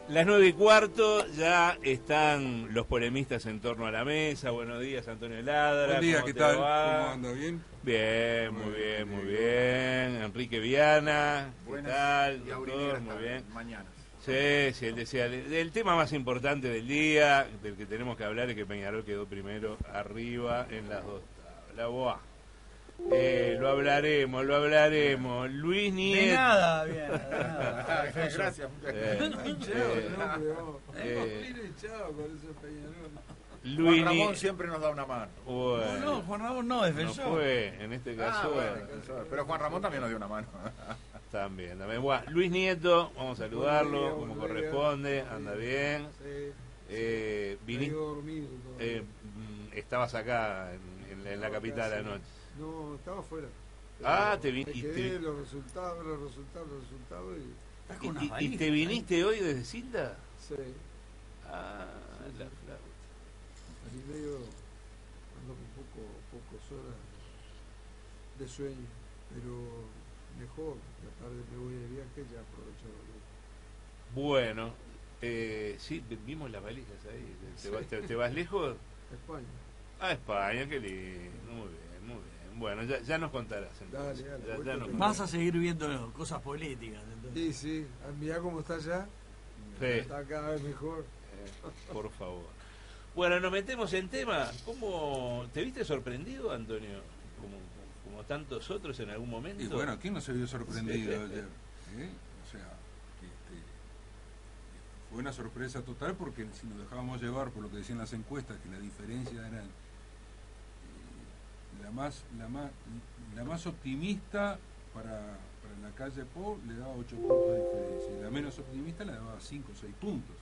Las 9:15, ya están los polemistas en torno a la mesa. Buenos días, Antonio Ladra. Buen día, ¿Cómo ¿qué te tal? va? ¿Cómo anda? ¿Bien? Bien, muy bien, muy bien. Enrique Viana, ¿qué tal? Y Doctor, muy bien. Mañana. Sí, él decía, el tema más importante del día, del que tenemos que hablar, es que Peñarol quedó primero arriba en las dos tablas. La BOA. Lo hablaremos. Luis Nieto. De nada, bien, de nada. Gracias. Luis Juan Ramón Nieto. siempre nos da una mano. Bueno, No, Juan Ramón no, defensor. no fue, en este caso. Pero Juan Ramón también nos dio una mano. También. Bueno, Luis Nieto, vamos a saludarlo Buenos días, como buenos corresponde, días. anda bien. Sí, Viniste, dormido todavía. estabas acá en la capital casi. anoche. No, estaba afuera. Te Me viniste. quedé, los resultados y... Estás con unas ¿Y valijas, te viniste hoy desde Cinta? Sí, Ah, la flauta. así medio ando con pocas horas de sueño, pero mejor, la tarde me voy de viaje, ya aprovecho de Bueno, sí, vimos las valijas ahí. ¿Te vas lejos? España. A España, qué lindo. Muy bien, muy bien. Bueno, ya nos contarás entonces. Dale, Ya ahorita nos te- contarás. Vas a seguir viendo cosas políticas. Entonces. Sí, mirá cómo está allá, Sí, está cada vez mejor. por favor. Bueno, nos metemos en tema. ¿Cómo te viste sorprendido, Antonio? Como tantos otros en algún momento. Y bueno, ¿quién no se vio sorprendido Sí. ayer? O sea, fue una sorpresa total porque si nos dejábamos llevar por lo que decían las encuestas, que la diferencia era la más optimista para la calle Po le daba 8 puntos de diferencia y la menos optimista le daba 5 o 6 puntos.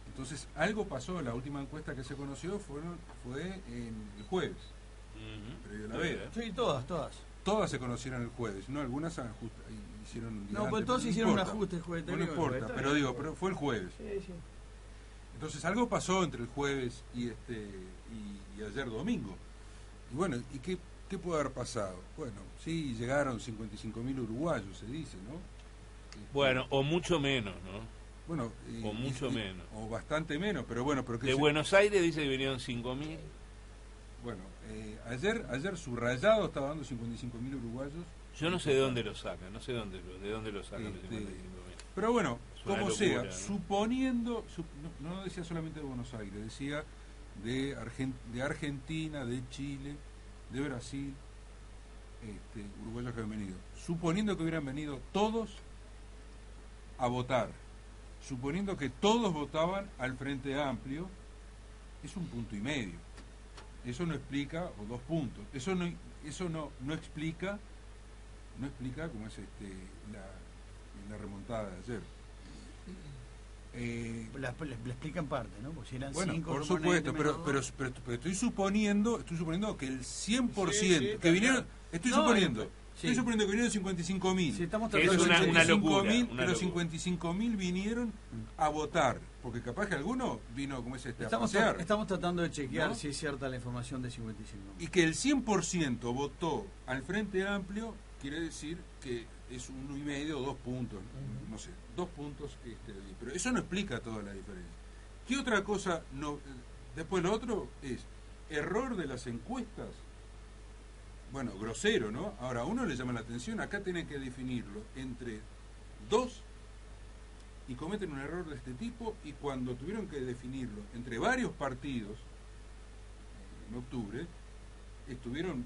Entonces algo pasó, la última encuesta que se conoció fue en el jueves, Ujú. previo a la Muy veda. bien. Sí, todas. Todas se conocieron el jueves, ¿no? Algunas hicieron un día No, pues antes, todos pero hicieron un importa. ajuste el jueves No anterior, importa, pero pero fue el jueves. Sí. Entonces algo pasó entre el jueves y ayer domingo. Y bueno, ¿y qué puede haber pasado? Bueno, sí, llegaron 55.000 uruguayos, se dice, ¿no? Bueno, o mucho menos, ¿no? Bueno, o mucho menos. o bastante menos, pero bueno, De Buenos Aires dice que vinieron 5.000. Bueno, ayer subrayado estaba dando 55.000 uruguayos. Yo no sé de dónde lo sacan, no sé de dónde lo sacan los Este, 55.000. Pero bueno, Es una como locura, sea, ¿no? suponiendo, no decía solamente de Buenos Aires, decía de Argentina, de Chile, de Brasil, uruguayos que habían venido. Suponiendo que hubieran venido todos a votar, suponiendo que todos votaban al Frente Amplio, es 1,5 puntos. Eso no explica, o 2 puntos, eso no explica cómo es la remontada de ayer. La explica en parte, ¿no? Porque si eran Bueno, 5, por supuesto, pero estoy suponiendo que el 100% Sí, que vinieron, sí. estoy suponiendo que vinieron 55.000. Si estamos Que es tratando una de locura. Que los 55.000 vinieron a votar, porque capaz que alguno vino como a pasear. Estamos tratando de chequear ¿No? si es cierta la información de 55. Y que el 100% votó al Frente Amplio, quiere decir que es 1,5 o 2 puntos, no sé, 2 puntos, pero eso no explica toda la diferencia. ¿Qué otra cosa? Después lo otro es error de las encuestas. Bueno, grosero, ¿no? Ahora, a uno le llama la atención, acá tienen que definirlo entre 2 y cometen un error de este tipo, y cuando tuvieron que definirlo entre varios partidos en octubre, estuvieron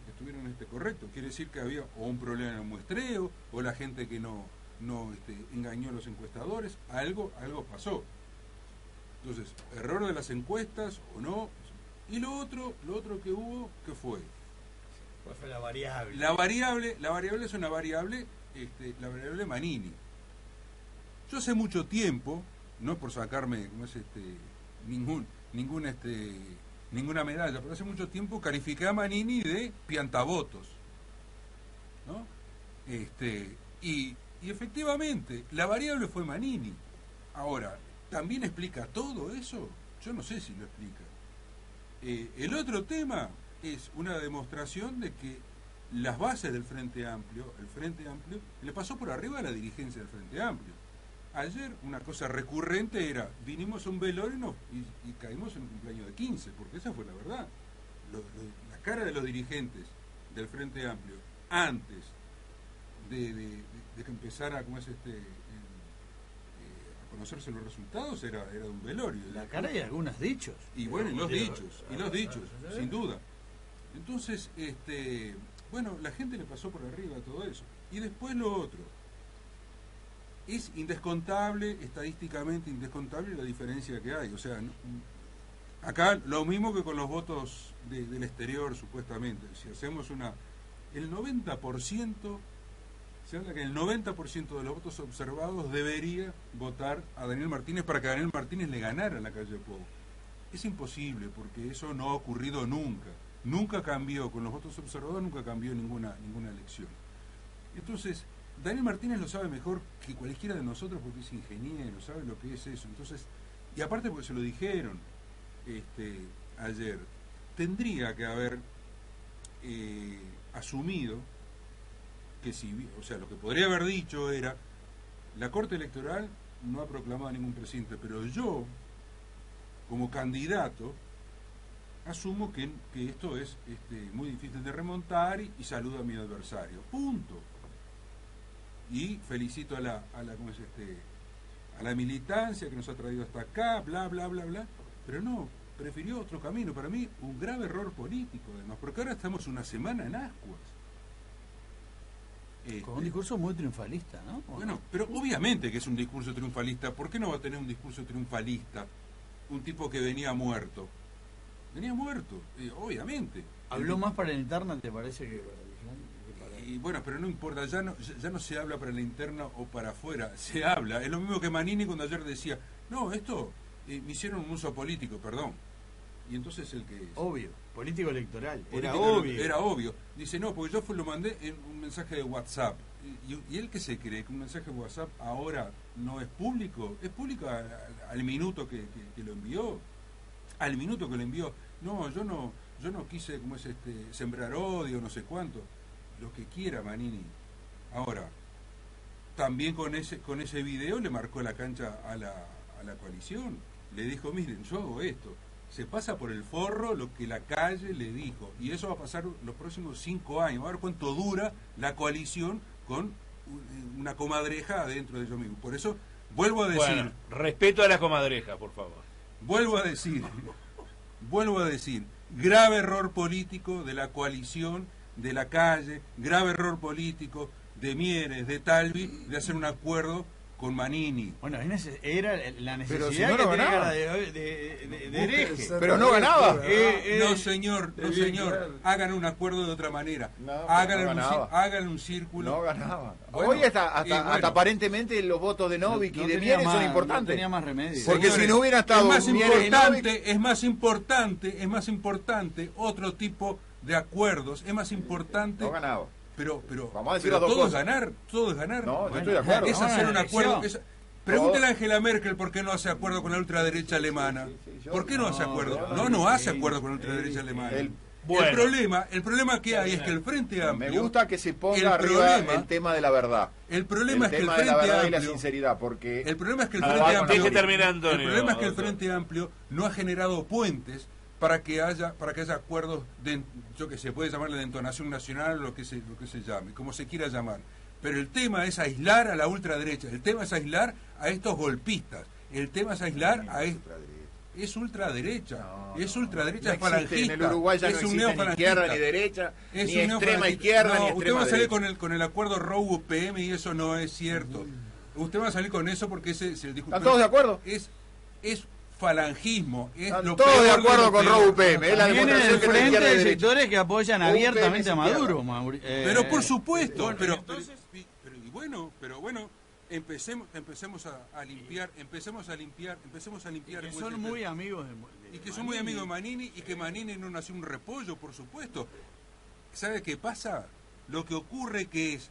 correctos. Quiere decir que había o un problema en el muestreo, o la gente que no engañó a los encuestadores, algo pasó. Entonces, error de las encuestas o no. Y lo otro que hubo, ¿qué fue? ¿Cuál fue la variable? La variable es una variable, la variable Manini. Yo hace mucho tiempo, no por sacarme ninguna medalla, pero hace mucho tiempo califiqué a Manini de piantavotos, ¿no? Y efectivamente, la variable fue Manini. Ahora, ¿también explica todo eso? Yo no sé si lo explica. El otro tema es una demostración de que las bases del Frente Amplio, el Frente Amplio, le pasó por arriba a la dirigencia del Frente Amplio. Ayer una cosa recurrente era, vinimos a un velorio y caímos en un cumpleaños de 15, porque esa fue la verdad. La cara de los dirigentes del Frente Amplio, antes de que empezara, ¿cómo es a conocerse los resultados, era de un velorio. La cara y algunos dichos. Y bueno, y los dichos, sin duda. Entonces, bueno, la gente le pasó por arriba todo eso. Y después lo otro. Es indescontable, estadísticamente indescontable la diferencia que hay. O sea, acá lo mismo que con los votos del exterior, supuestamente. Si hacemos el 90%, se habla que el 90% de los votos observados debería votar a Daniel Martínez para que Daniel Martínez le ganara en la calle Pou. Es imposible, porque eso no ha ocurrido nunca. Nunca cambió, con los votos observados nunca cambió ninguna elección. Entonces, Daniel Martínez lo sabe mejor que cualquiera de nosotros porque es ingeniero, sabe lo que es eso. Entonces, y aparte porque se lo dijeron ayer, tendría que haber asumido que o sea, lo que podría haber dicho era, la Corte Electoral no ha proclamado a ningún presidente, pero yo, como candidato, asumo que esto es muy difícil de remontar y saludo a mi adversario. Punto. Y felicito a la militancia que nos ha traído hasta acá, bla, bla, bla, bla. Pero no, prefirió otro camino. Para mí, un grave error político, además, porque ahora estamos una semana en ascuas. Con un discurso muy triunfalista, ¿no? Bueno, pero obviamente que es un discurso triunfalista. ¿Por qué no va a tener un discurso triunfalista un tipo que venía muerto? Venía muerto, obviamente. ¿Habló más para la interna, te parece, que para el y bueno, pero no importa, ya no se habla para la interna o para afuera, se habla. Es lo mismo que Manini cuando ayer decía, no, esto me hicieron un uso político, perdón. Y entonces el que es... Obvio, político electoral, era obvio. Dice, no, porque yo lo mandé en un mensaje de WhatsApp. ¿Y él qué se cree? ¿Que un mensaje de WhatsApp ahora no es público? Es público al minuto que lo envió. Al minuto que lo envió. No, yo no quise, como es sembrar odio, no sé cuánto. Lo que quiera Manini. Ahora, también con ese video le marcó la cancha a la coalición. Le dijo, miren, yo hago esto. Se pasa por el forro lo que la calle le dijo. Y eso va a pasar los próximos 5 años. A ver cuánto dura la coalición con una comadreja adentro de ellos mismos. Por eso, vuelvo a decir... Bueno, respeto a la comadreja, por favor. Vuelvo a decir, grave error político de la coalición, de la calle, grave error político de Mieres, de Talvi, de hacer un acuerdo con Manini. Bueno, era la necesidad pero si no que lo tenía ganaba. de hereje. Pero no ganaba. No señor, hagan un acuerdo de otra manera. No, hagan un círculo. No ganaba. Bueno, hoy hasta aparentemente los votos de Novik y de Mieres son importantes. No tenía más remedio. Porque Señores, si no hubiera estado es más importante otro tipo de acuerdos, es más importante. No ganaba. Pero vamos a decir pero las dos todo cosas. Todo es ganar. No, yo estoy de acuerdo. Es hacer un acuerdo. elección. Pregúntale a Angela Merkel por qué no hace acuerdo con la ultraderecha alemana. ¿Por qué no hace acuerdo? No hace acuerdo con la ultraderecha alemana. Bueno. El problema que hay es que el Frente Amplio... Me gusta que se ponga arriba el tema de la verdad. El problema es que el tema de la Frente verdad y la Amplio... sinceridad, porque... El problema es que el Ah, Frente va, Amplio... deje terminar, Antonio. El problema es que el Frente Amplio no ha generado puentes para que haya acuerdos de, yo que sé, puede llamarle de entonación nacional o lo que se llame, como se quiera llamar. Pero el tema es aislar a la ultraderecha, el tema es aislar a estos golpistas, el tema es aislar a... Es ultraderecha, es ultraderecha, es falangista. En el Uruguay ya no es un existe ni izquierda ni derecha, ni extrema izquierda ni extrema usted va a salir derecha. con el acuerdo Rowe-UPM y eso no es cierto. Usted va a salir con eso porque ese es el discurso. ¿Están todos de acuerdo? Es falangismo. Están todos de acuerdo con Rowe-UPM. Es la También en demostración el que la frente izquierda hay es derecha. sectores que apoyan UPM abiertamente es a Maduro. izquierda. Pero por supuesto, bueno, pero entonces- pero bueno, empecemos a limpiar, empecemos a limpiar. Que son muy amigos y que son muy amigos de Manini y que Manini no nació un repollo, por supuesto. ¿Sabe qué pasa? Lo que ocurre que es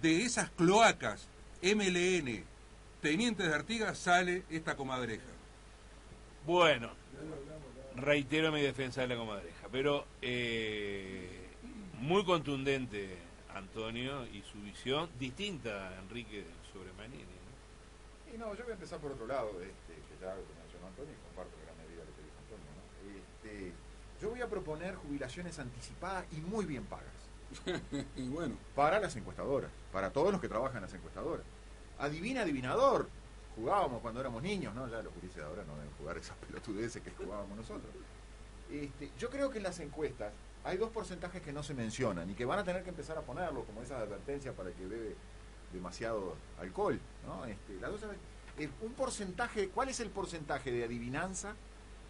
de esas cloacas MLN, Tenientes de Artigas, sale esta comadreja. Bueno, reitero mi defensa de la comadreja, pero muy contundente Antonio y su visión distinta a Enrique sobre Manini, ¿no? Y no, yo voy a empezar por otro lado, que ya lo mencionó Antonio, y comparto en gran medida lo que dijo Antonio, ¿no? Yo voy a proponer jubilaciones anticipadas y muy bien pagas. Y bueno, Para las encuestadoras, para todos los que trabajan en las encuestadoras. Adivina, adivinador. Jugábamos cuando éramos niños, ¿no? Ya los gurises de ahora no deben jugar esas pelotudeces que jugábamos nosotros. Yo creo que en las encuestas hay dos porcentajes que no se mencionan y que van a tener que empezar a ponerlo, como esas advertencias para el que bebe demasiado alcohol, ¿no? Un porcentaje, ¿cuál es el porcentaje de adivinanza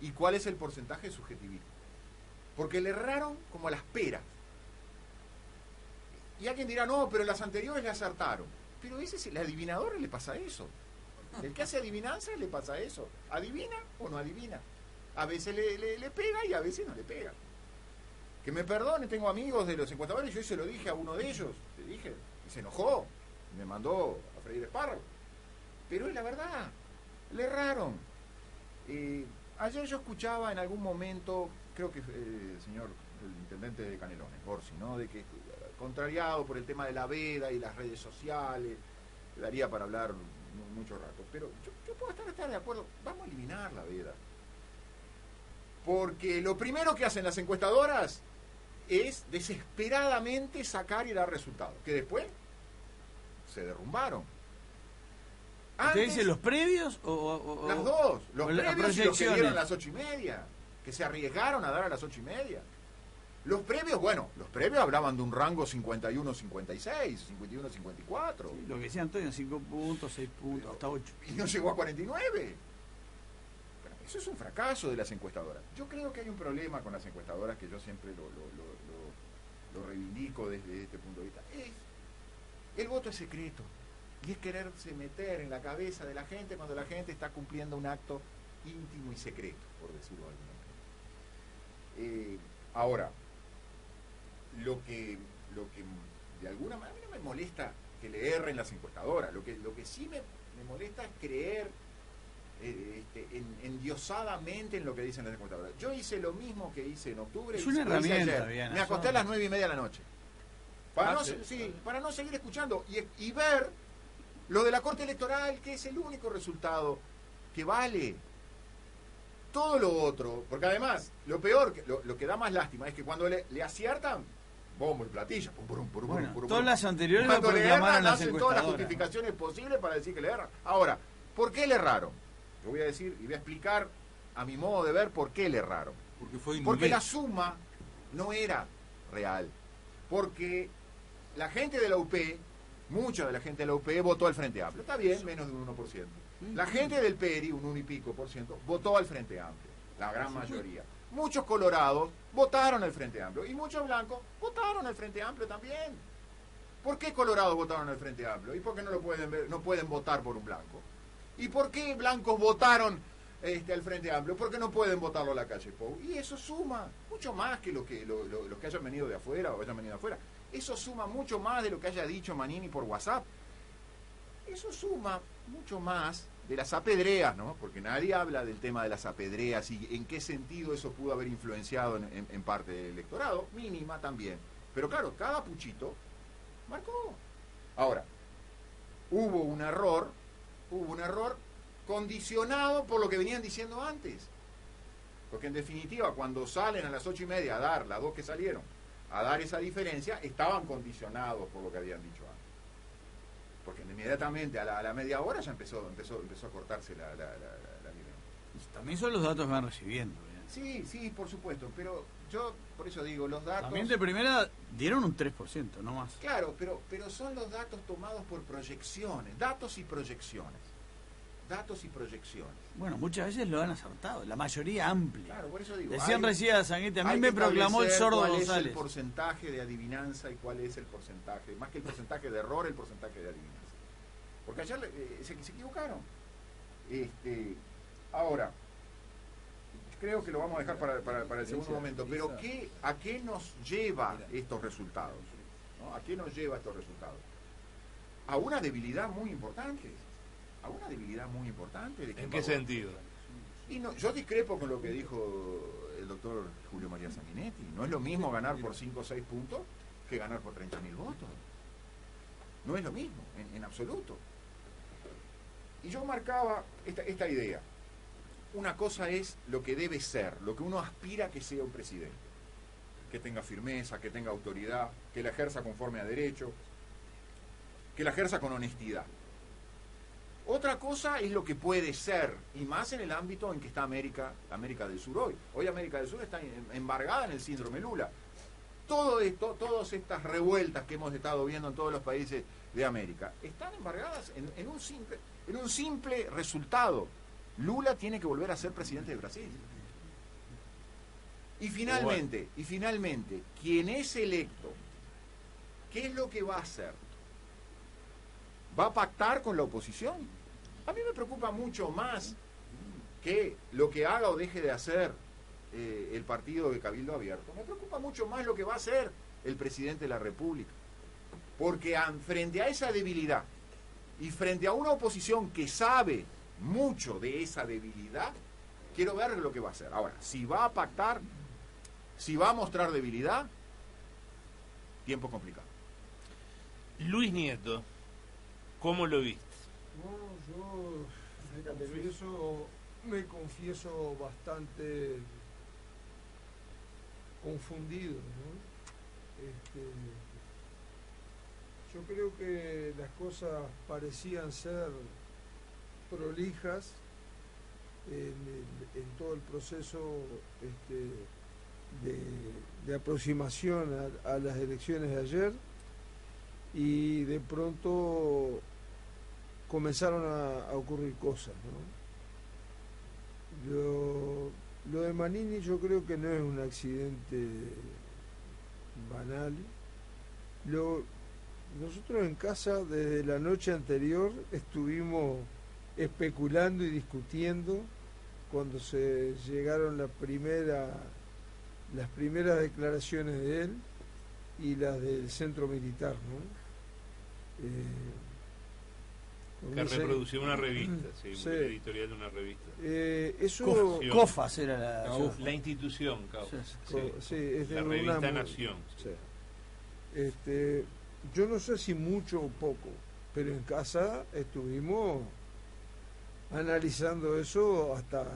y cuál es el porcentaje de subjetivismo? Porque le erraron como a las peras. Y alguien dirá, no, pero las anteriores le acertaron. Pero el adivinador le pasa eso. El que hace adivinanza le pasa eso. ¿Adivina o no adivina? A veces le pega y a veces no le pega. Que me perdone, tengo amigos de los encuestadores, yo se lo dije a uno de ellos, le dije, y se enojó, me mandó a freír espárragos. Pero es la verdad, le erraron. Ayer yo escuchaba en algún momento, creo que el intendente de Canelones, Gorsi, ¿no? De que contrariado por el tema de la veda y las redes sociales, daría para hablar mucho rato, pero yo puedo estar de acuerdo, vamos a eliminar la veda. Porque lo primero que hacen las encuestadoras es desesperadamente sacar y dar resultados, que después se derrumbaron. ¿Usted dice los previos o las dos? Los previos y los que dieron a las 8:30, que se arriesgaron a dar a las 8:30. Los previos, los previos hablaban de un rango 51-56, 51-54. Sí, lo que decía Antonio, 5 puntos, 6 puntos, hasta 8. Y no llegó a 49. Eso es un fracaso de las encuestadoras. Yo creo que hay un problema con las encuestadoras que yo siempre lo reivindico desde este punto de vista. El voto es secreto. Y es quererse meter en la cabeza de la gente cuando la gente está cumpliendo un acto íntimo y secreto, por decirlo de alguna manera. Ahora, lo que de alguna manera, a mí no me molesta que le erren las encuestadoras. Lo que sí me molesta es creer endiosadamente en lo que dicen las encuestadoras. Yo hice lo mismo que hice en octubre. Es una herramienta, ayer. Me acosté a las 9:30 de la noche. Para no seguir escuchando y ver lo de la Corte Electoral, que es el único resultado que vale. Todo lo otro, porque además, lo peor, lo que da más lástima es que cuando le aciertan, bombo y platillo, todas las anteriores cuando lo le erran, proclamaron las hacen todas las encuestadoras. justificaciones posibles para decir que le erran. Ahora, ¿por qué le erraron? Yo voy a decir y voy a explicar a mi modo de ver por qué le erraron. Porque la suma no era real. Porque la gente de la UP, mucha de la gente de la UP votó al Frente Amplio. Está bien, menos de un 1%. La gente del PERI, un 1 y pico por ciento, votó al Frente Amplio. La gran mayoría. Muchos colorados votaron al Frente Amplio. Y muchos blancos votaron al Frente Amplio también. ¿Por qué colorados votaron al Frente Amplio? ¿Y por qué no lo pueden ver, no pueden votar por un blanco? ¿Y por qué blancos votaron al Frente Amplio? ¿Por qué no pueden votarlo a la calle Pou? Y eso suma mucho más que los que hayan venido de afuera o hayan venido de afuera. Eso suma mucho más de lo que haya dicho Manini por WhatsApp. Eso suma mucho más de las apedreas, ¿no? Porque nadie habla del tema de las apedreas y en qué sentido eso pudo haber influenciado en parte del electorado, mínima también. Pero claro, cada puchito marcó. Ahora, hubo un error condicionado por lo que venían diciendo antes. Porque en definitiva, cuando salen a las 8:30 a dar, las dos que salieron, a dar esa diferencia, estaban condicionados por lo que habían dicho antes. Porque inmediatamente a la media hora ya empezó a cortarse la diferencia. También son los datos que van recibiendo. Sí, por supuesto, pero yo por eso digo, los datos... También de primera dieron un 3%, no más. Claro, pero son los datos tomados por proyecciones, datos y proyecciones. Bueno, muchas veces lo han acertado, la mayoría amplia. Claro, por eso digo. Decían recién a Sanguete, a mí me proclamó el sordo González. ¿Cuál es el porcentaje de adivinanza y cuál es el porcentaje, más que el porcentaje de error, el porcentaje de adivinanza? Porque ayer se equivocaron. Ahora, creo que lo vamos a dejar para el segundo momento, pero ¿a qué nos lleva estos resultados? ¿No? ¿A qué nos lleva estos resultados? A una debilidad muy importante. ¿En qué sentido? Y no, yo discrepo con lo que dijo el doctor Julio María Sanguinetti. No es lo mismo ganar por 5 o 6 puntos que ganar por 30.000 votos. No es lo mismo, en absoluto. Y yo marcaba esta idea. Una cosa es lo que debe ser, lo que uno aspira a que sea un presidente. Que tenga firmeza, que tenga autoridad, que la ejerza conforme a derecho, que la ejerza con honestidad. Otra cosa es lo que puede ser, y más en el ámbito en que está América del Sur hoy. Hoy América del Sur está embargada en el síndrome Lula. Todo esto, todas estas revueltas que hemos estado viendo en todos los países de América, están embargadas en un simple resultado. Lula tiene que volver a ser presidente de Brasil. Y finalmente, quien es electo, ¿qué es lo que va a hacer? ¿Va a pactar con la oposición? A mí me preocupa mucho más que lo que haga o deje de hacer el partido de Cabildo Abierto. Me preocupa mucho más lo que va a hacer el presidente de la República. Porque frente a esa debilidad y frente a una oposición que sabe mucho de esa debilidad, quiero ver lo que va a hacer. Ahora, si va a pactar, si va a mostrar debilidad, tiempo complicado. Luis Nieto, ¿cómo lo viste? No, yo me confieso bastante confundido, ¿no? Yo creo que las cosas parecían ser prolijas en todo el proceso de aproximación a las elecciones de ayer, y de pronto comenzaron a ocurrir cosas, ¿no? Lo de Manini yo creo que no es un accidente banal. Nosotros en casa desde la noche anterior estuvimos especulando y discutiendo cuando se llegaron las primeras declaraciones de él y las del centro militar, ¿no? Que reprodució una revista, sí, sí. Un editorial de una revista. Eso COFAS era La institución, sí, es de la una revista Nación. Sí. Yo no sé si mucho o poco, pero en casa estuvimos analizando eso hasta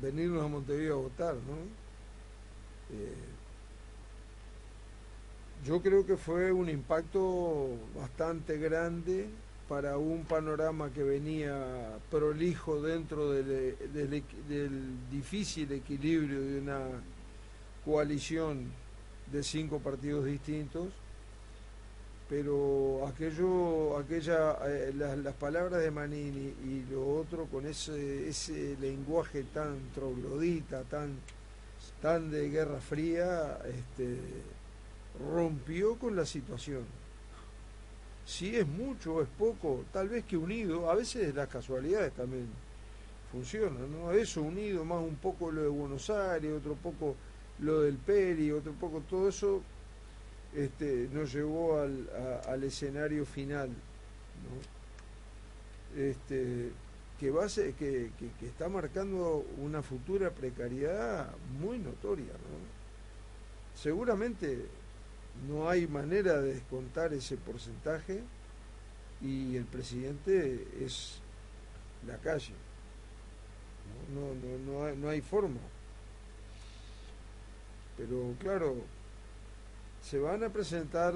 venirnos a Montevideo a votar, ¿no? Yo creo que fue un impacto bastante grande para un panorama que venía prolijo dentro del difícil equilibrio de una coalición de 5 partidos distintos, pero las palabras de Manini y lo otro con ese lenguaje tan troglodita, tan de Guerra Fría, rompió con la situación. Si es mucho o es poco, tal vez que unido, a veces las casualidades también funcionan, ¿no? Eso unido, más un poco lo de Buenos Aires, otro poco lo del Peri, otro poco todo eso, nos llevó al escenario final, ¿no? Que está marcando una futura precariedad muy notoria, ¿no? Seguramente no hay manera de descontar ese porcentaje y el presidente es la calle, no hay forma. Pero claro, se van a presentar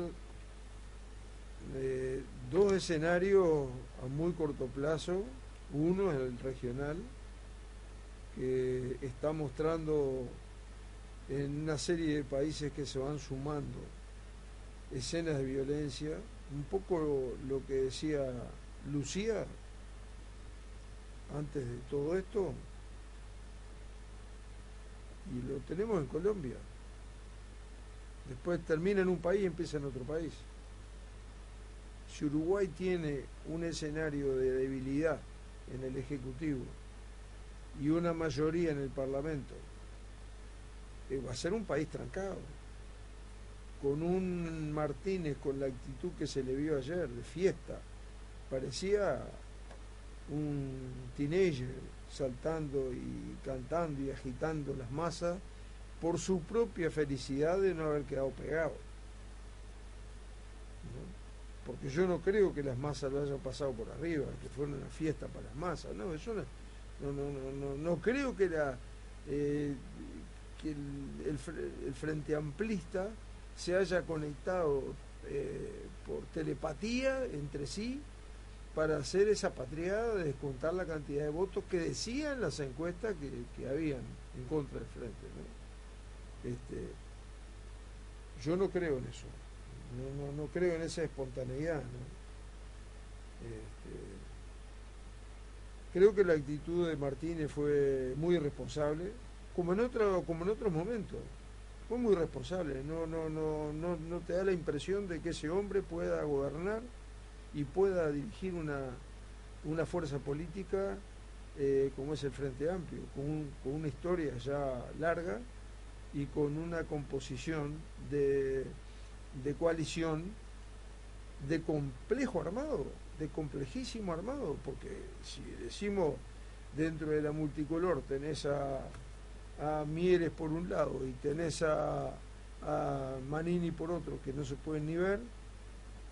2 escenarios a muy corto plazo. Uno es el regional, que está mostrando en una serie de países que se van sumando escenas de violencia, un poco lo que decía Lucía antes de todo esto, y lo tenemos en Colombia. Después termina en un país y empieza en otro país. Si Uruguay tiene un escenario de debilidad en el Ejecutivo y una mayoría en el Parlamento, va a ser un país trancado, con un Martínez con la actitud que se le vio ayer de fiesta. Parecía un teenager saltando y cantando y agitando las masas por su propia felicidad de no haber quedado pegado, ¿no? porque yo no creo que las masas lo hayan pasado por arriba, que fuera una fiesta para las masas, no, eso no creo que que el Frente Amplista se haya conectado por telepatía entre sí para hacer esa patriada de descontar la cantidad de votos que decían las encuestas que habían en contra del Frente, ¿no? Yo no creo en eso, no creo en esa espontaneidad, ¿no? Creo que la actitud de Martínez fue muy irresponsable, como en otros momentos. Fue muy responsable, no te da la impresión de que ese hombre pueda gobernar y pueda dirigir una fuerza política como es el Frente Amplio, con una historia ya larga y con una composición de coalición de complejo armado, de complejísimo armado, porque si decimos dentro de la multicolor tenés a Mieres por un lado y tenés a Manini por otro, que no se pueden ni ver,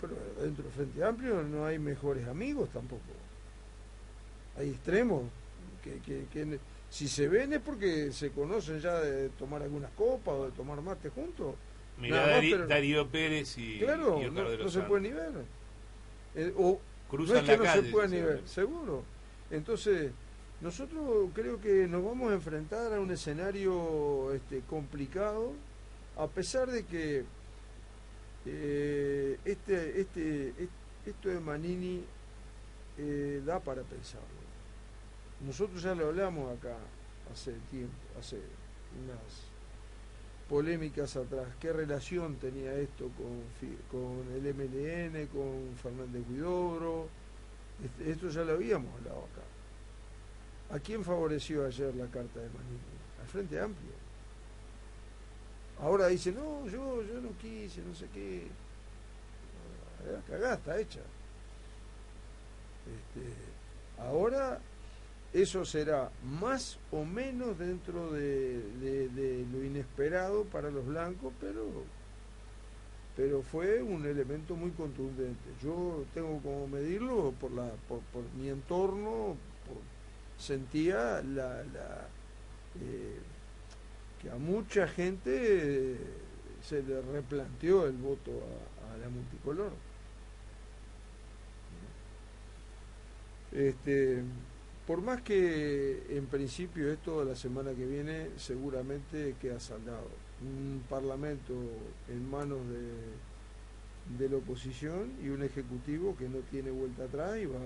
pero dentro del Frente Amplio no hay mejores amigos tampoco. Hay extremos que si se ven es porque se conocen ya de tomar algunas copas o de tomar mate juntos. Mirá, Darío Pérez y claro, y Oscar de los no se Santos. pueden ni ver. O Cruzan no es que la no calle, se pueden ni sí, ver, sí. seguro. Entonces, nosotros creo que nos vamos a enfrentar a un escenario complicado, a pesar de que esto de Manini da para pensarlo. Nosotros ya lo hablamos acá hace tiempo, hace unas polémicas atrás. ¿Qué relación tenía esto con el MLN, con Fernández Huidobro? Esto ya lo habíamos hablado acá. ¿A quién favoreció ayer la carta de Manini? Al Frente Amplio. Ahora dice, no, yo no quise, no sé qué. La cagada está hecha. Ahora eso será más o menos dentro de lo inesperado para los blancos, pero fue un elemento muy contundente. Yo tengo como medirlo por mi entorno, sentía que a mucha gente se le replanteó el voto a la multicolor. Por más que en principio esto la semana que viene seguramente queda saldado. Un parlamento en manos de la oposición y un ejecutivo que no tiene vuelta atrás y va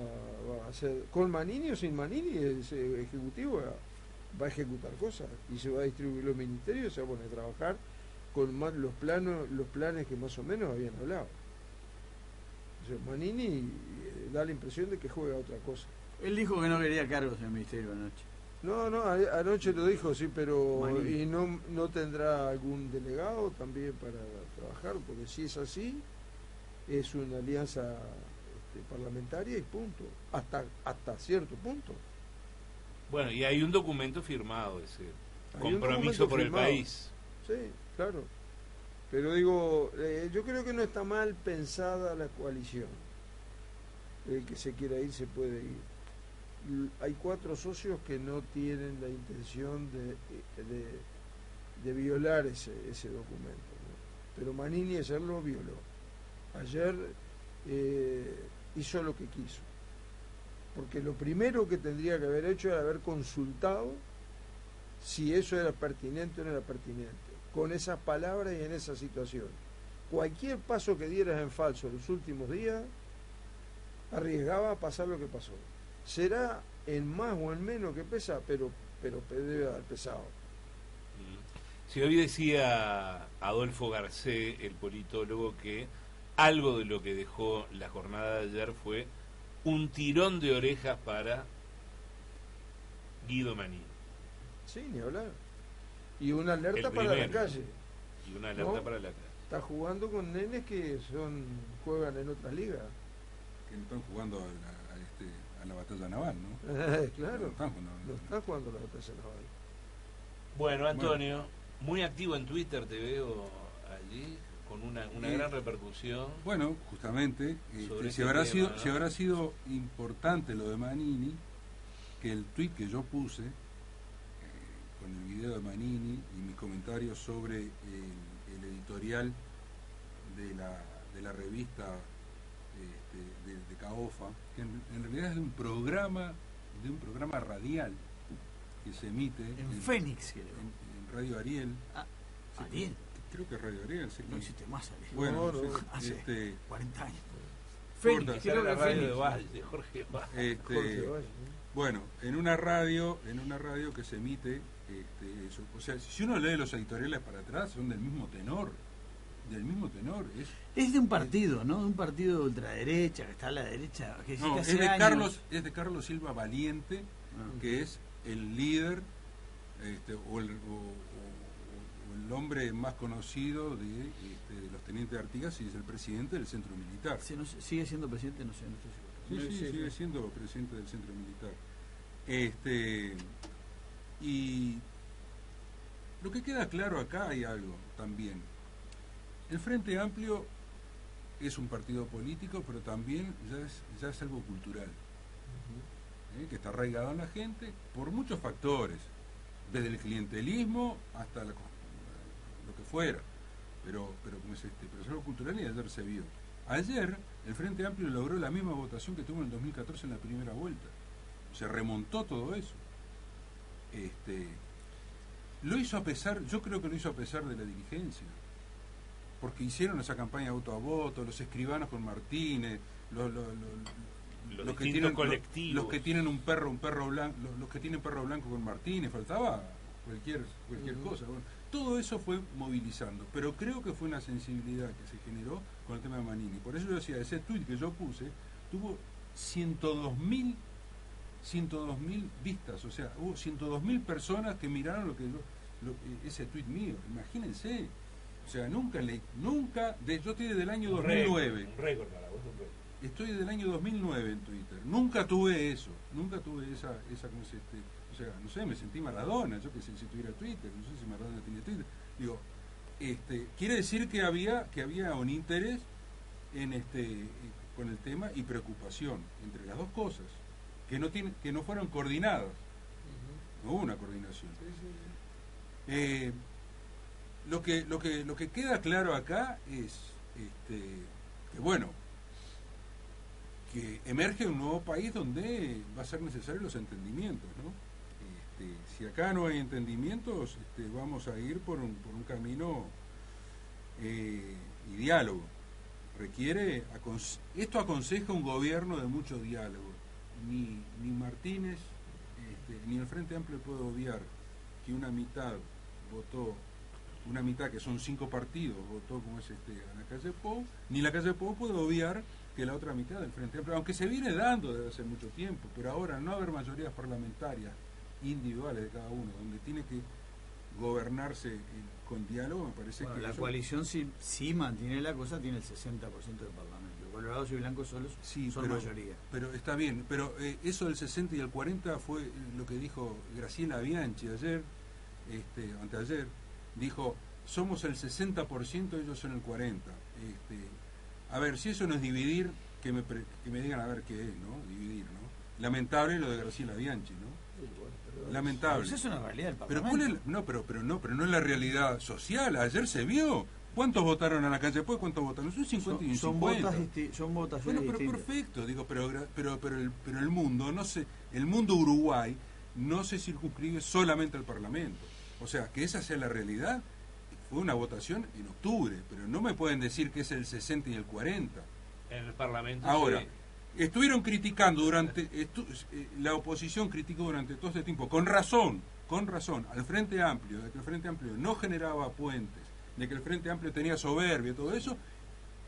a hacer, con Manini o sin Manini, ese ejecutivo va a ejecutar cosas y se va a distribuir los ministerios, se va a poner a trabajar con más los planes que más o menos habían hablado. O sea, Manini da la impresión de que juega otra cosa. Él dijo que no quería cargos en el ministerio anoche. No, anoche lo dijo, sí, pero Manini. y no tendrá algún delegado también para trabajar, porque si es así, es una alianza parlamentaria y punto, hasta cierto punto. Bueno, y hay un documento firmado, ese Hay un compromiso documento por firmado. el país. Sí, claro. Pero digo, yo creo que no está mal pensada la coalición. El que se quiera ir se puede ir. Hay 4 socios que no tienen la intención de violar ese documento, ¿no? Pero Manini ayer lo violó. Ayer hizo lo que quiso. Porque lo primero que tendría que haber hecho era haber consultado si eso era pertinente o no era pertinente, con esas palabras y en esa situación. Cualquier paso que dieras en falso en los últimos días arriesgaba a pasar lo que pasó. Será en más o en menos que pesa, pero debe haber pesado. Si hoy decía Adolfo Garcé, el politólogo, que algo de lo que dejó la jornada de ayer fue un tirón de orejas para Guido Manini. Sí, ni hablar. Y una alerta El para la primero. calle. Y una alerta ¿No? para la calle. Está jugando con nenes que juegan en otras ligas. Que no están jugando a la batalla naval, ¿no? Claro, No están jugando. no están jugando la batalla naval. Bueno, Antonio, muy activo en Twitter, te veo allí. con una gran repercusión. Bueno, justamente, Sobre si este habrá tema, sido, ¿no? si habrá sido importante lo de Manini, que el tuit que yo puse con el video de Manini y mis comentarios sobre el editorial de la revista de Caofa, que en realidad es de un programa radial que se emite En Fénix, creo. en Radio Ariel. Sí, Ariel. Creo que es Radio Ariel, sí. No existe más, Ariel. Bueno, No, no. Hace 40 años. Fénix, Esa creo era la que radio Fénix. de Valle, Jorge Valle. Jorge Valle, Bueno, en una radio que se emite eso. O sea, si uno lee los editoriales para atrás, son del mismo tenor. Es de un partido, ¿no? De un partido de ultraderecha, que está a la derecha. Que No, hace es de años. Carlos Silva Valiente, Ah. que es el líder o el hombre más conocido de los tenientes de Artigas, y es el presidente del centro militar. Sí, no sé, sigue siendo presidente, no sé, no estoy seguro. Sí, sigue siendo presidente del centro militar. Y lo que queda claro acá hay algo también. El Frente Amplio es un partido político, pero también ya es algo cultural, que está arraigado en la gente por muchos factores, desde el clientelismo hasta lo que fuera, pero como es pero es algo cultural, y ayer se vio. Ayer el Frente Amplio logró la misma votación que tuvo en el 2014 en la primera vuelta. Se remontó todo eso. Lo hizo yo creo que lo hizo a pesar de la dirigencia, porque hicieron esa campaña auto a voto, los escribanos con Martínez, los que tienen colectivos, los que tienen un perro blanco, los que tienen perro blanco con Martínez, faltaba cualquier cosa. Bueno, todo eso fue movilizando, pero creo que fue una sensibilidad que se generó con el tema de Manini. Por eso yo decía, ese tuit que yo puse tuvo 102.000 vistas, o sea, hubo 102.000 personas que miraron ese tuit mío. Imagínense. O sea, yo estoy desde el año 2009. Un récord para vos, un récord. Estoy desde el año 2009 en Twitter. Nunca tuve esa ¿cómo se o sea, no sé, me sentí Maradona, yo que sé, si tuviera Twitter, no sé si Maradona tenía Twitter. Digo, quiere decir que había un interés con el tema y preocupación entre las dos cosas, que no fueron coordinadas. No hubo una coordinación. Lo que queda claro acá es que bueno, que emerge un nuevo país donde va a ser necesario los entendimientos, ¿no? Si acá no hay entendimientos, vamos a ir por un camino y diálogo. Esto aconseja un gobierno de mucho diálogo. Ni Martínez ni el Frente Amplio puede obviar que una mitad que son 5 partidos votó como es a la calle Pou, ni la calle Pou puede obviar que la otra mitad del Frente Amplio, aunque se viene dando desde hace mucho tiempo, pero ahora no haber mayorías parlamentarias individuales de cada uno, donde tiene que gobernarse con diálogo, me parece que La eso, coalición si mantiene la cosa, tiene el 60% del Parlamento. Colorados y blancos solos son mayoría. Pero está bien, pero eso del 60 y el 40 fue lo que dijo Graciela Bianchi ayer, anteayer, dijo, somos el 60%, ellos son el 40%. A ver, si eso no es dividir, que me digan a ver qué es, ¿no? Dividir, ¿no? Lamentable lo de Graciela Bianchi, ¿no? Lamentable. Eso es una realidad del Pero Parlamento. pero no es la realidad social. Ayer se vio. ¿Cuántos votaron a la calle? Pues ¿cuántos votaron? Son 50 y un 50. Son votaciones Bueno, pero distintas. perfecto, digo, pero el mundo, el mundo Uruguay no se circunscribe solamente al Parlamento. O sea, que esa sea la realidad. Fue una votación en octubre, pero no me pueden decir que es el 60 y el 40. En el Parlamento. Ahora, sí. estuvieron criticando la oposición criticó durante todo este tiempo, con razón, al Frente Amplio, de que el Frente Amplio no generaba puentes, de que el Frente Amplio tenía soberbia y todo eso,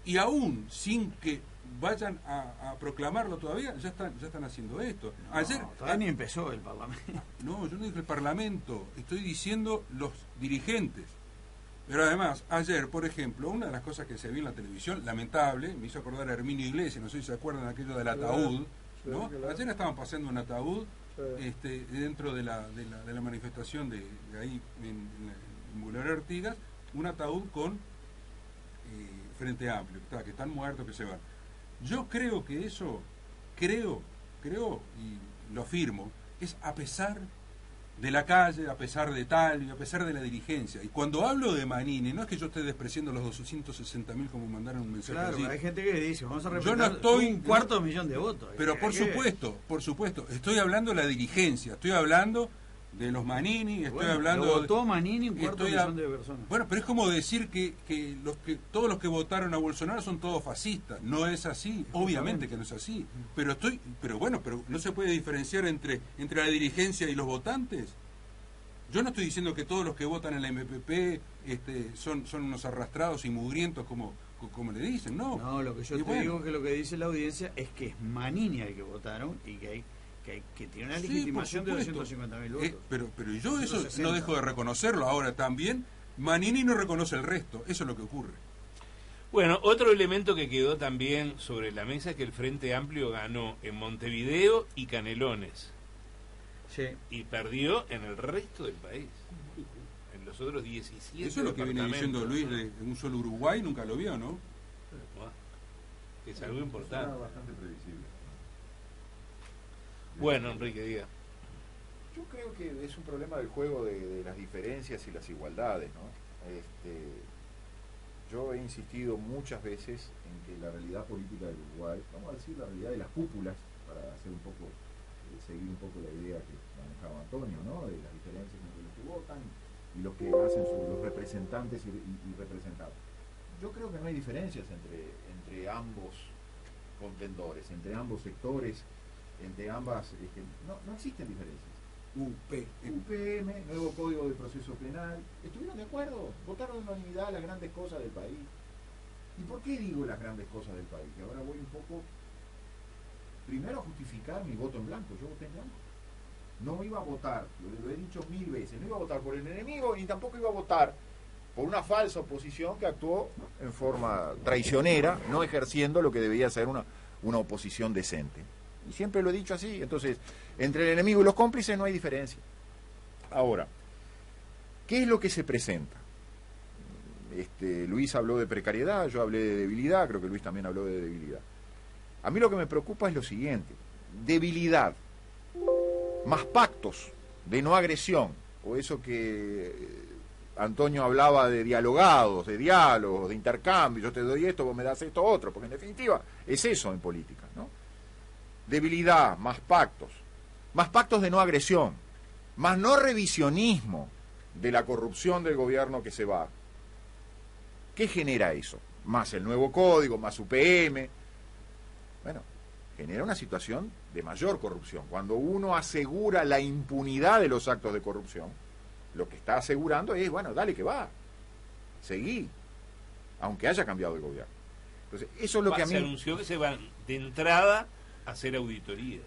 y aún sin que vayan a proclamarlo todavía, ya están haciendo esto. Ayer Todavía ni empezó el Parlamento. No, yo no dije el Parlamento, estoy diciendo los dirigentes. Pero además, ayer, por ejemplo, una de las cosas que se vio en la televisión, lamentable, me hizo acordar a Herminio Iglesias, no sé si se acuerdan de aquello del ataúd, ¿no? Ayer estaban pasando un ataúd dentro de la manifestación de ahí en Boulevard Artigas, un ataúd con Frente Amplio, que están muertos, que se van. Yo creo que eso, creo, y lo afirmo, es a pesar de la calle, a pesar de tal y a pesar de la dirigencia. Y cuando hablo de Manini, no es que yo esté despreciando los 260.000 como mandaron un mensaje. Claro, así. hay gente que dice, vamos a representar Yo no estoy, un cuarto millón de votos. Pero por supuesto, estoy hablando de la dirigencia, estoy hablando de los Manini, estoy hablando... Lo votó Manini un cuarto millón de personas. Bueno, pero es como decir que todos los que votaron a Bolsonaro son todos fascistas. No es así, obviamente que no es así. Pero no se puede diferenciar entre la dirigencia y los votantes. Yo no estoy diciendo que todos los que votan en la MPP son unos arrastrados y mugrientos como le dicen, no. No, lo que yo te digo que lo que dice la audiencia es que es Manini al que votaron y que tiene una legitimación de 250.000 votos. Pero yo eso no dejo de reconocerlo. Ahora también Manini no reconoce el resto. Eso es lo que ocurre. Bueno, otro elemento que quedó también sobre la mesa es que el Frente Amplio ganó en Montevideo y Canelones. Sí. Y perdió en el resto del país. En los otros 17. Eso es lo que viene diciendo Luis de un solo Uruguay, nunca lo vio, ¿no? Que es algo importante. Es bastante previsible. Bueno, Enrique, diga. Yo creo que es un problema del juego de las diferencias y las igualdades, ¿no? Yo he insistido muchas veces en que la realidad política del Uruguay, vamos a decir la realidad de las cúpulas, para hacer un poco, seguir un poco la idea que manejaba Antonio, ¿no? De las diferencias entre los que votan y los que hacen los representantes y representados. Yo creo que no hay diferencias entre ambos contendores, entre ambos sectores, entre ambas, no existen diferencias. UPM, nuevo Código de Proceso Penal, ¿estuvieron de acuerdo? Votaron en unanimidad las grandes cosas del país. ¿Y por qué digo las grandes cosas del país? Que ahora voy un poco, primero a justificar mi voto en blanco. Yo voté en blanco. No iba a votar, lo he dicho 1000 veces, no iba a votar por el enemigo ni tampoco iba a votar por una falsa oposición que actuó en forma traicionera, no ejerciendo lo que debía ser una oposición decente. Y siempre lo he dicho así. Entonces, entre el enemigo y los cómplices no hay diferencia. Ahora, ¿qué es lo que se presenta? Luis habló de precariedad, yo hablé de debilidad, creo que Luis también habló de debilidad. A mí lo que me preocupa es lo siguiente: debilidad, más pactos de no agresión, o eso que Antonio hablaba de diálogos, de intercambio, yo te doy esto, vos me das esto otro, porque en definitiva es eso en política, ¿no? Debilidad, más pactos de no agresión, más no revisionismo de la corrupción del gobierno que se va. ¿Qué genera eso? Más el nuevo código, más UPM. Bueno, genera una situación de mayor corrupción. Cuando uno asegura la impunidad de los actos de corrupción, lo que está asegurando es, bueno, dale que va, seguí, aunque haya cambiado el gobierno. Entonces, eso es lo que a mí... Se anunció que se van de entrada hacer auditorías.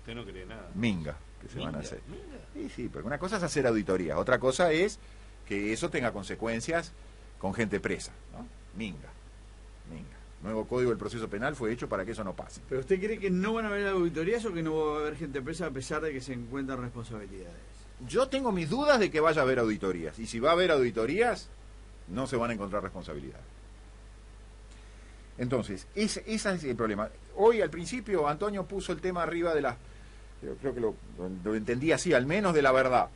Usted no cree nada. Minga, que se van a hacer. Sí, porque una cosa es hacer auditorías, otra cosa es que eso tenga consecuencias con gente presa, ¿no? Minga. Nuevo Código del Proceso Penal fue hecho para que eso no pase. ¿Pero usted cree que no van a haber auditorías o que no va a haber gente presa a pesar de que se encuentran responsabilidades? Yo tengo mis dudas de que vaya a haber auditorías, y si va a haber auditorías, no se van a encontrar responsabilidades. Entonces, ese es el problema. Hoy, al principio, Antonio puso el tema arriba de la... Creo que lo entendí así, al menos de la verdad.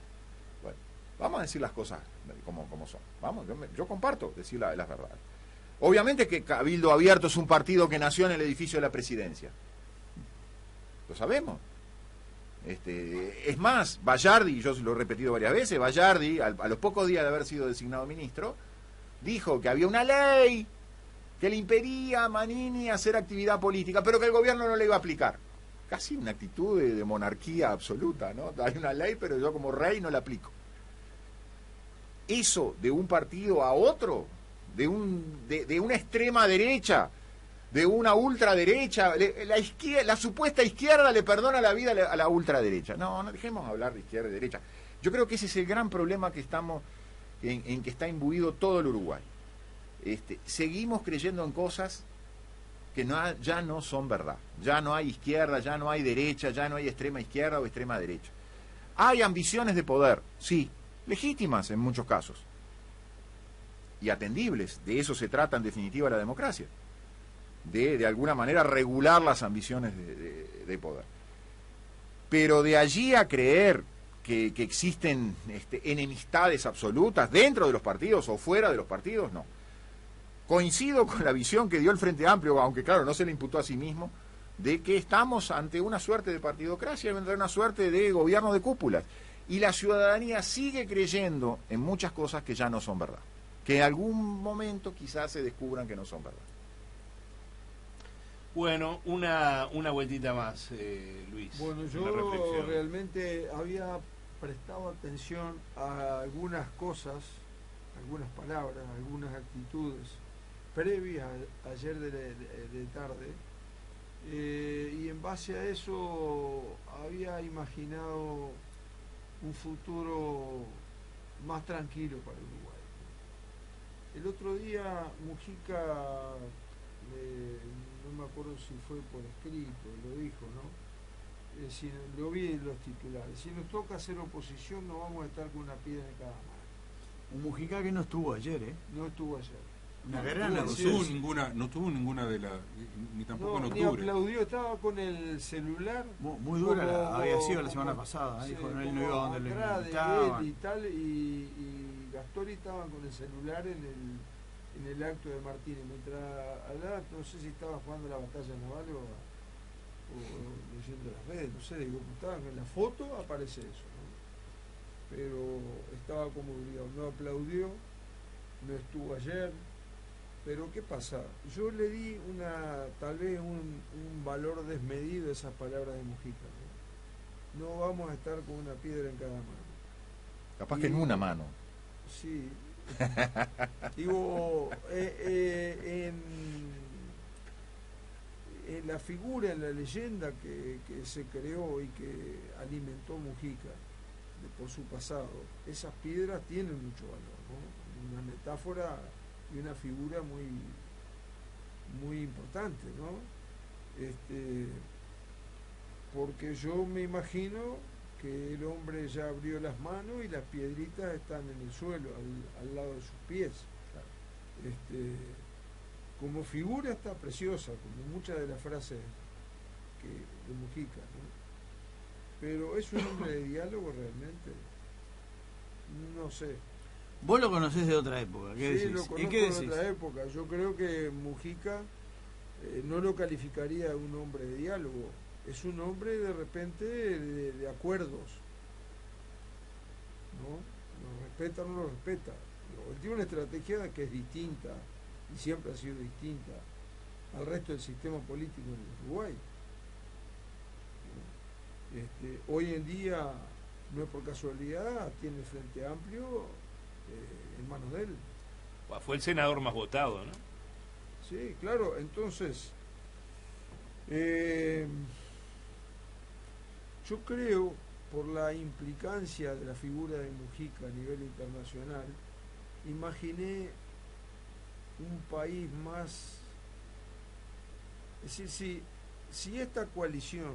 Bueno, vamos a decir las cosas como son. Vamos, yo comparto decir las verdades. Obviamente que Cabildo Abierto es un partido que nació en el edificio de la presidencia. Lo sabemos. Es más, Vallardi, yo lo he repetido varias veces, Vallardi, a los pocos días de haber sido designado ministro, dijo que había una ley que le impedía a Manini hacer actividad política, pero que el gobierno no le iba a aplicar. Casi una actitud de monarquía absoluta, ¿no? Hay una ley, pero yo como rey no la aplico. Eso de un partido a otro, de una extrema derecha, de una ultraderecha, la supuesta izquierda le perdona la vida a la ultraderecha. No dejemos hablar de izquierda y derecha. Yo creo que ese es el gran problema que estamos en que está imbuido todo el Uruguay. Seguimos creyendo en cosas que ya no son verdad. Ya no hay izquierda, ya no hay derecha, ya no hay extrema izquierda o extrema derecha. Hay ambiciones de poder, sí, legítimas en muchos casos. y atendibles. De eso se trata en definitiva la democracia, de alguna manera regular las ambiciones de poder. Pero de allí a creer que existen enemistades absolutas dentro de los partidos o fuera de los partidos, no. Coincido con la visión que dio el Frente Amplio, aunque claro, no se le imputó a sí mismo, de que estamos ante una suerte de partidocracia, ante una suerte de gobierno de cúpulas. Y la ciudadanía sigue creyendo en muchas cosas que ya no son verdad. Que en algún momento quizás se descubran que no son verdad. Bueno, una vueltita más, Luis. Bueno, yo realmente había prestado atención a algunas cosas, algunas palabras, algunas actitudes previas ayer de tarde, y en base a eso había imaginado un futuro más tranquilo para Uruguay. El otro día Mujica, no me acuerdo si fue por escrito, lo dijo, ¿no? Si, lo vi en los titulares. Si nos toca hacer oposición, no vamos a estar con una piedra en cada mano. Un Mujica que no estuvo ayer, ¿eh? No estuvo ayer. Una gran no tuvo ninguna de las, ni tampoco en octubre. Ni aplaudió, estaba con el celular. Muy dura había sido la semana pasada, dijo, él no iba donde le invitaban. Y tal, y Gastori estaban con el celular en el acto de Martínez, mientras hablaba, no sé si estaba jugando la batalla naval o leyendo las redes, no sé, digo, estaban en la foto, aparece eso, ¿no? Pero estaba como obligado, no aplaudió, no estuvo ayer. Pero ¿qué pasa? Yo le di tal vez un valor desmedido a esas palabras de Mujica, ¿no? No vamos a estar con una piedra en cada mano. Capaz que en una mano. Sí. Digo, en la figura, en la leyenda que se creó y que alimentó Mujica por su pasado, esas piedras tienen mucho valor, ¿no? Una metáfora y una figura muy importante, ¿no? Porque yo me imagino que el hombre ya abrió las manos y las piedritas están en el suelo, al lado de sus pies. Como figura está preciosa, como muchas de las frases de Mujica, ¿no? Pero ¿es un hombre de diálogo realmente? No sé. Vos lo conocés de otra época, ¿qué decís? Lo conozco de otra época. Yo creo que Mujica no lo calificaría de un hombre de diálogo. Es un hombre de repente de acuerdos, ¿no? Lo respeta o no lo respeta. Él tiene una estrategia que es distinta y siempre ha sido distinta al resto del sistema político en Uruguay. Hoy en día, no es por casualidad, tiene el Frente Amplio en manos de él. Fue el senador más votado, ¿no? Sí, claro. Entonces, yo creo, por la implicancia de la figura de Mujica a nivel internacional, imaginé un país más... Es decir, si esta coalición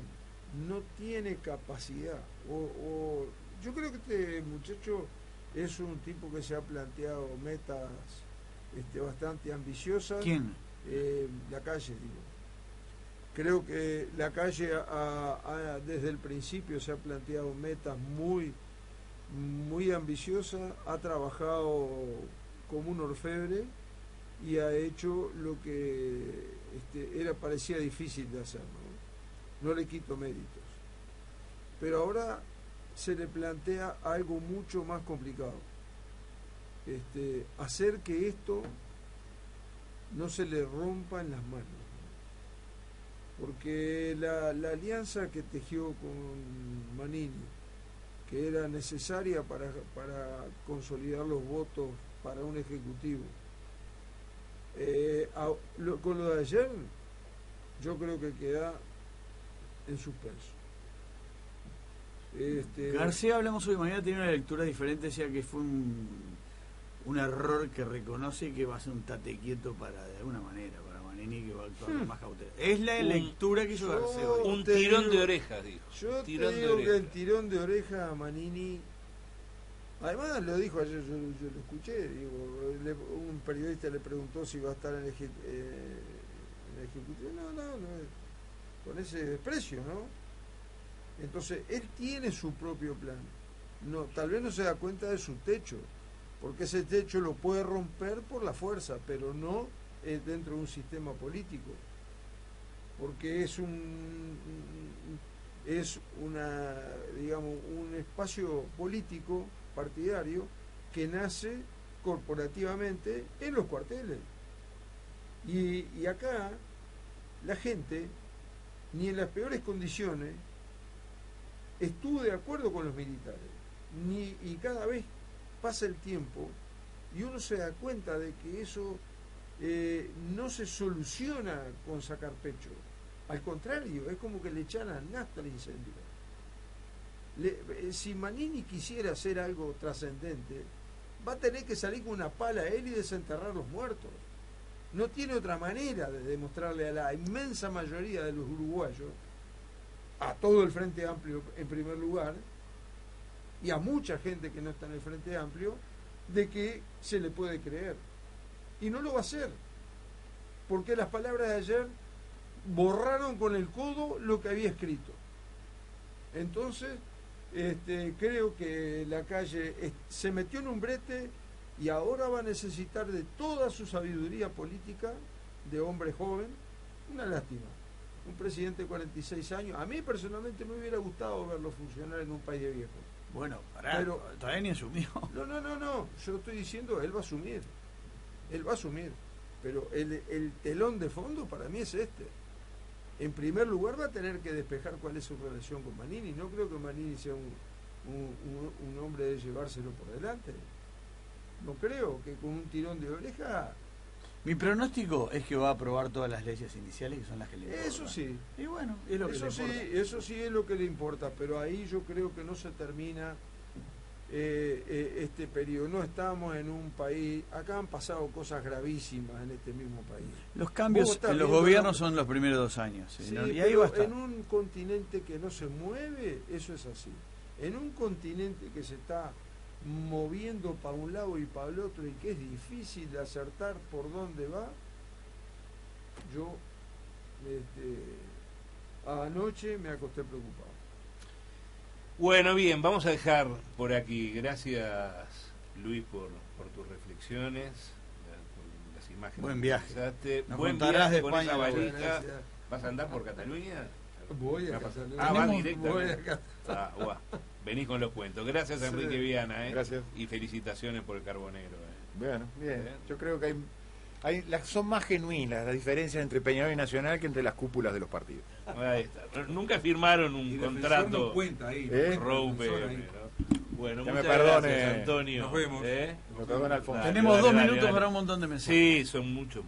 no tiene capacidad, o yo creo que este muchacho es un tipo que se ha planteado metas bastante ambiciosas. ¿Quién? Lacalle, digo. Creo que Lacalle desde el principio se ha planteado metas muy ambiciosas, ha trabajado como un orfebre y ha hecho lo que parecía difícil de hacer, ¿no? No le quito méritos. Pero ahora se le plantea algo mucho más complicado. Hacer que esto no se le rompa en las manos. Porque la alianza que tejió con Manini, que era necesaria para consolidar los votos para un ejecutivo, con lo de ayer, yo creo que queda en suspenso. García, hablamos hoy mañana, tenía una lectura diferente, decía que fue un error que reconoce y que va a ser un tate quieto de alguna manera, para Manini, que va a actuar con más cautela. Es la lectura que hizo García hoy. Un tirón de orejas, dijo. Yo te digo que el tirón de oreja a Manini Además, lo dijo ayer, yo lo escuché, digo, un periodista le preguntó si va a estar en el Ejecutivo. No, con ese desprecio, ¿no? Entonces, él tiene su propio plan. No, tal vez no se da cuenta de su techo, porque ese techo lo puede romper por la fuerza, pero no dentro de un sistema político, porque es digamos, un espacio político partidario que nace corporativamente en los cuarteles. Y acá la gente, ni en las peores condiciones, estuvo de acuerdo con los militares. Y cada vez pasa el tiempo y uno se da cuenta de que eso no se soluciona con sacar pecho. Al contrario, es como que le echaran nafta al incendio. Si Manini quisiera hacer algo trascendente, va a tener que salir con una pala él y desenterrar los muertos. No tiene otra manera de demostrarle a la inmensa mayoría de los uruguayos, a todo el Frente Amplio en primer lugar, y a mucha gente que no está en el Frente Amplio, de que se le puede creer. Y no lo va a hacer, porque las palabras de ayer borraron con el codo lo que había escrito. Entonces, creo que la calle se metió en un brete y ahora va a necesitar de toda su sabiduría política de hombre joven. Una lástima. Un presidente de 46 años. A mí personalmente me hubiera gustado verlo funcionar en un país de viejos. Bueno, pero todavía ni asumió. No. Yo estoy diciendo, él va a asumir. Él va a asumir. Pero el telón de fondo para mí es este. En primer lugar va a tener que despejar cuál es su relación con Manini. No creo que Manini sea un hombre de llevárselo por delante. No creo que con un tirón de oreja. Mi pronóstico es que va a aprobar todas las leyes iniciales, que son las que le importan. Eso sí. Y bueno, es lo que le importa. Eso sí es lo que le importa, pero ahí yo creo que no se termina este periodo. No estamos en un país. Acá han pasado cosas gravísimas en este mismo país. Los cambios en los gobiernos son los primeros 2 años. Sí, ¿no? Y ahí va a estar. En un continente que no se mueve, eso es así. En un continente que se está moviendo para un lado y para el otro y que es difícil de acertar por dónde va, yo anoche me acosté preocupado. Bueno, bien, vamos a dejar por aquí. Gracias, Luis, por tus reflexiones, por las imágenes. Buen viaje. Que usaste. Nos Buen contarás viaje de con España. esa Bueno, valija. gracias. ¿Vas a andar por Cataluña? Voy a Cataluña. vas directamente. Voy acá. Guau. Venís con los cuentos. Gracias, Sí. Enrique Viana. Gracias. Y felicitaciones por el Carbonero. Bueno, bien. Bien. Yo creo que son más genuinas las diferencias entre Peñarol y Nacional que entre las cúpulas de los partidos. Ahí está. Pero nunca firmaron un Y Defensor contrato. no cuenta ahí, no ¿Eh? cuenta Rope, Defensor ahí. ¿no? Bueno, Ya me muchas perdone. gracias, Antonio. Nos vemos. Lo perdona Alfonso. Dale, Tenemos dale, 2 dale, minutos dale. para un montón de mensajes. Sí, son muchos.